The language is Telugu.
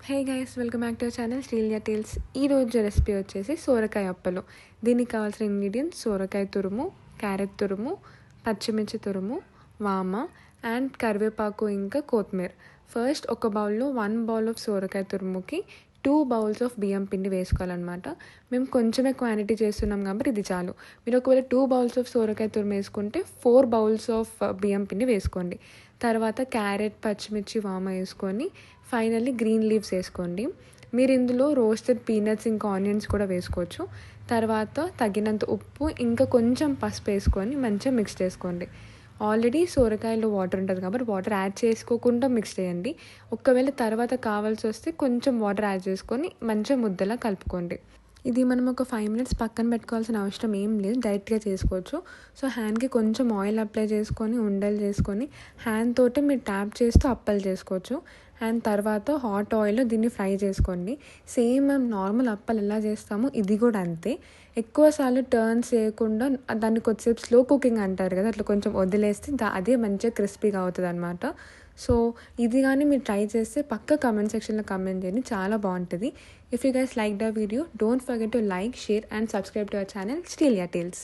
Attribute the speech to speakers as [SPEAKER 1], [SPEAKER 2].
[SPEAKER 1] Hey guys, welcome back to our channel Srilia tales. ఈరోజు రెసిపీ వచ్చేసి సోరకాయ అప్పలు. దీనికి కావాల్సిన ఇంగ్రీడియంట్స్ సోరకాయ తురుము, క్యారెట్ తురుము, పచ్చిమిర్చి తురుము, వామ అండ్ కరివేపాకు ఇంకా కొత్తిమీర. ఫస్ట్ ఒక బౌల్లో 1 బౌల్ ఆఫ్ సోరకాయ తురుముకి 2 బౌల్స్ ఆఫ్ బియ్యం పిండి వేసుకోవాలన్నమాట. మేము కొంచెమే క్వాంటిటీ చేస్తున్నాం కాబట్టి ఇది చాలు. మీరు ఒకవేళ 2 బౌల్స్ ఆఫ్ సోరకాయ తురుము వేసుకుంటే 4 బౌల్స్ ఆఫ్ బియ్యం పిండి వేసుకోండి. తర్వాత క్యారెట్, పచ్చిమిర్చి, వామ వేసుకొని ఫైనల్లీ గ్రీన్ లీవ్స్ వేసుకోండి. మీరు ఇందులో రోస్టెడ్ పీనట్స్ ఇంకా ఆనియన్స్ కూడా వేసుకోవచ్చు. తర్వాత తగినంత ఉప్పు ఇంకా కొంచెం పసుపు వేసుకొని మంచిగా మిక్స్ చేసుకోండి. ఆల్రెడీ సోరకాయలో వాటర్ ఉంటుంది కాబట్టి వాటర్ యాడ్ చేసుకోకుండా మిక్స్ చేయండి. ఒకవేళ తర్వాత కావాల్సి వస్తే కొంచెం వాటర్ యాడ్ చేసుకొని మంచిగా ముద్దలా కలుపుకోండి. ఇది మనం ఒక 5 మినిట్స్ పక్కన పెట్టుకోవాల్సిన అవసరం ఏం లేదు, డైరెక్ట్గా చేసుకోవచ్చు. సో హ్యాండ్కి కొంచెం ఆయిల్ అప్లై చేసుకొని ఉండలు చేసుకొని హ్యాండ్ తోటి మీరు ట్యాప్ చేస్తూ అప్పలు చేసుకోవచ్చు. అండ్ తర్వాత హాట్ ఆయిల్లో దీన్ని ఫ్రై చేసుకోండి. సేమ్ మేము నార్మల్ అప్పలు ఎలా చేస్తామో ఇది కూడా అంతే. ఎక్కువసార్లు టర్న్స్ చేయకుండా దాన్ని కొద్దిసేపు స్లో కుకింగ్ అంటారు కదా, అట్లా కొంచెం వదిలేస్తే అదే మంచిగా క్రిస్పీగా అవుతుంది అనమాట. సో ఇది కానీ మీరు ట్రై చేస్తే పక్క కమెంట్ సెక్షన్లో కమెంట్ చేయండి, చాలా బాగుంటుంది. If you guys like the video, don't forget to like, share and subscribe to our channel Srilia tiles.